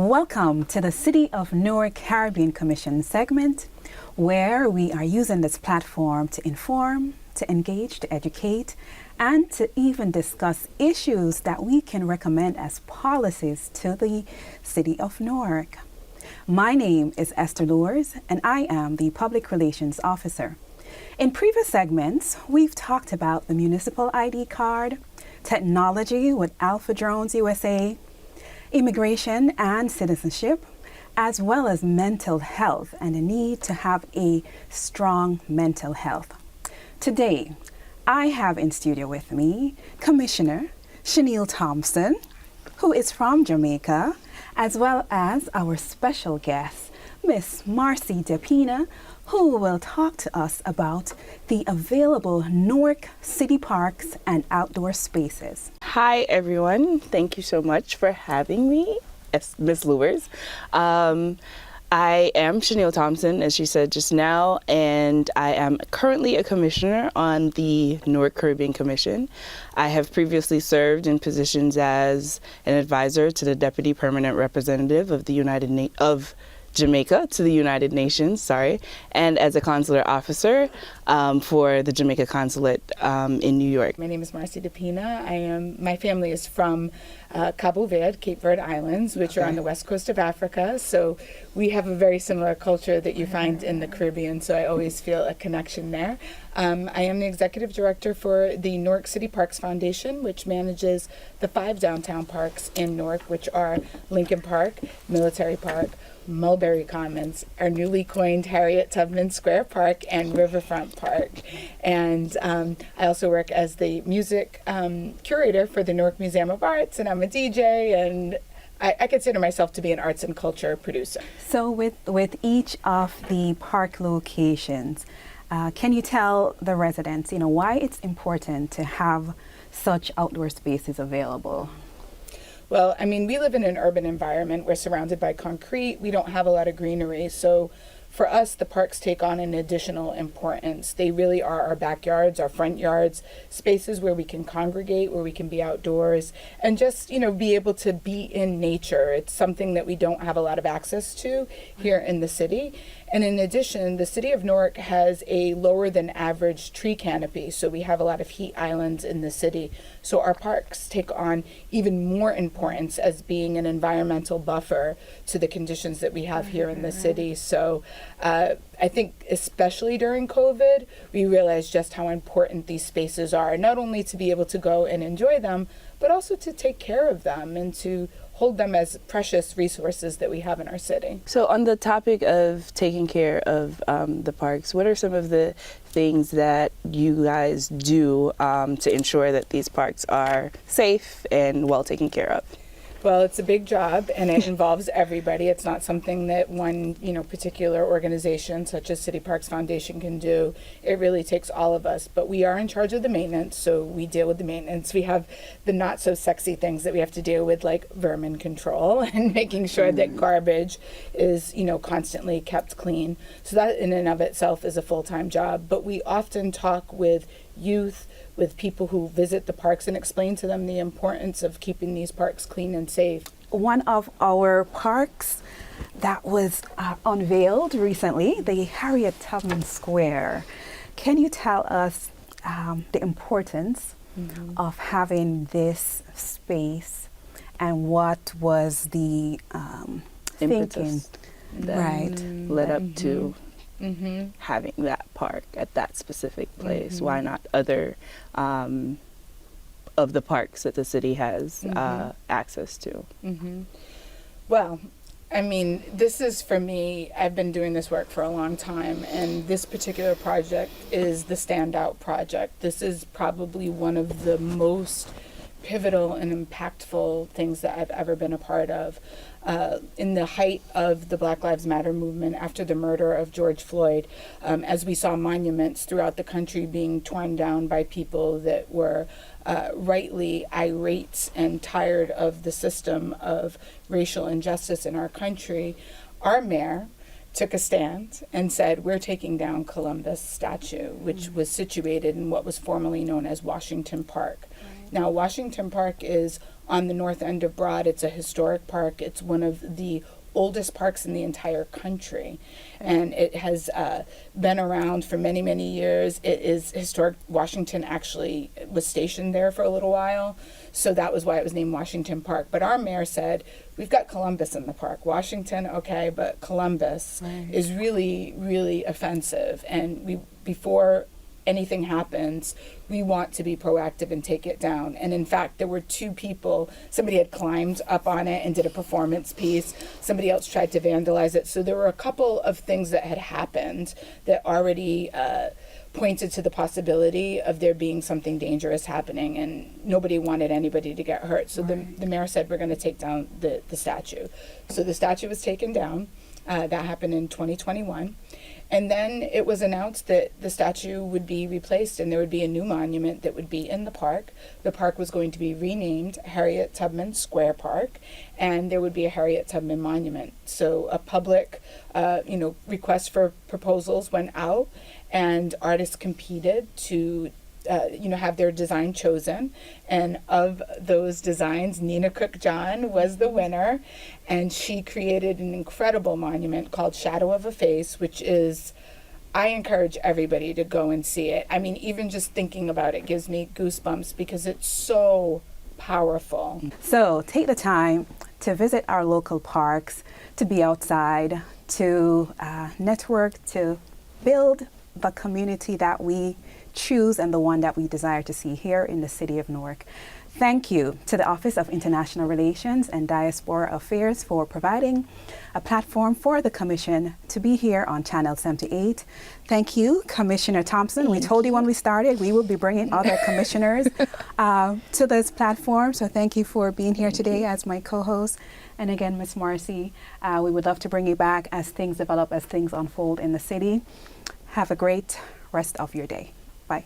Welcome to the City of Newark Caribbean Commission segment, where we are using this platform to inform, to engage, to educate, and to even discuss issues that we can recommend as policies to the City of Newark. My name is Esther Lewars, and I am the Public Relations Officer. In previous segments, we've talked about the municipal ID card, technology with Alpha Drones USA, immigration and citizenship, as well as mental health and the need to have a strong mental health. Today, I have in studio with me Commissioner Shannielle Thompson, who is from Jamaica, as well as our special guest, Miss Marcy Depina, who will talk to us about the available Newark city parks and outdoor spaces. Hi, everyone. Thank you so much for having me, Miss Lewars. I am Shannielle Thompson, as she said just now, and I am currently a commissioner on the Newark Caribbean Commission. I have previously served in positions as an advisor to the Deputy Permanent Representative of the Jamaica to the United Nations, and as a consular officer for the Jamaica Consulate in New York. My name is Marcy Depina. My family is from Cabo Verde, Cape Verde Islands, which are on the west coast of Africa. So we have a very similar culture that you find in the Caribbean, so I always feel a connection there. I am the executive director for the Newark City Parks Foundation, which manages the 5 downtown parks in Newark, which are Lincoln Park, Military Park, Mulberry Commons, our newly coined Harriet Tubman Square Park, and Riverfront Park. And I also work as the music curator for the Newark Museum of Arts, and I'm a DJ, and I consider myself to be an arts and culture producer. So with each of the park locations, can you tell the residents, why it's important to have such outdoor spaces available? Well, we live in an urban environment. We're surrounded by concrete. We don't have a lot of greenery. So for us, the parks take on an additional importance. They really are our backyards, our front yards, spaces where we can congregate, where we can be outdoors, and just, be able to be in nature. It's something that we don't have a lot of access to here in the city. And in addition, the city of Newark has a lower than average tree canopy, so we have a lot of heat islands in the city. So our parks take on even more importance as being an environmental buffer to the conditions that we have here in the city. So I think especially during COVID, we realized just how important these spaces are, not only to be able to go and enjoy them, but also to take care of them and to hold them as precious resources that we have in our city. So on the topic of taking care of the parks, what are some of the things that you guys do to ensure that these parks are safe and well taken care of? Well, it's a big job, and it involves everybody. It's not something that one, particular organization, such as City Parks Foundation, can do. It really takes all of us. But we are in charge of the maintenance, so we deal with the maintenance. We have the not so sexy things that we have to deal with, like vermin control and making sure that garbage is, constantly kept clean. So that in and of itself is a full-time job. But we often talk with youth, with people who visit the parks, and explain to them the importance of keeping these parks clean and safe. One of our parks that was unveiled recently, the Harriet Tubman Square. Can you tell us the importance of having this space and what was the thinking that led up to having that park at that specific place? Why not other of the parks that the city has access to? Well, this is, for me, I've been doing this work for a long time, and this particular project is the standout project. This is probably one of the most pivotal and impactful things that I've ever been a part of. In the height of the Black Lives Matter movement after the murder of George Floyd, as we saw monuments throughout the country being torn down by people that were rightly irate and tired of the system of racial injustice in our country, our mayor took a stand and said, we're taking down Columbus statue, which was situated in what was formerly known as Washington Park. Now, Washington Park is on the north end of Broad. It's a historic park. It's one of the oldest parks in the entire country. And it has been around for many, many years. It is historic. Washington actually was stationed there for a little while. So that was why it was named Washington Park. But our mayor said, we've got Columbus in the park. Washington, okay, but Columbus is really, really offensive. And before anything happens, we want to be proactive and take it down. And in fact, there were two people, somebody had climbed up on it and did a performance piece. Somebody else tried to vandalize it. So there were a couple of things that had happened that already pointed to the possibility of there being something dangerous happening, and nobody wanted anybody to get hurt. So the mayor said, we're going to take down the statue. So the statue was taken down. That happened in 2021. And then it was announced that the statue would be replaced and there would be a new monument that would be in the park. The park was going to be renamed Harriet Tubman Square Park, and there would be a Harriet Tubman monument. So a public, request for proposals went out, and artists competed to have their design chosen. And of those designs, Nina Cook-John was the winner, and she created an incredible monument called Shadow of a Face, which is, I encourage everybody to go and see it. I mean, even just thinking about it gives me goosebumps because it's so powerful. So take the time to visit our local parks, to be outside, to network, to build the community that we choose and the one that we desire to see here in the city of Newark. Thank you to the Office of International Relations and Diaspora Affairs for providing a platform for the Commission to be here on Channel 78. Thank you, Commissioner Thompson. We told you when we started we will be bringing other commissioners to this platform. So thank you for being here today as my co-host. And again, Ms. Marcy, we would love to bring you back as things develop, as things unfold in the city. Have a great rest of your day. Bye.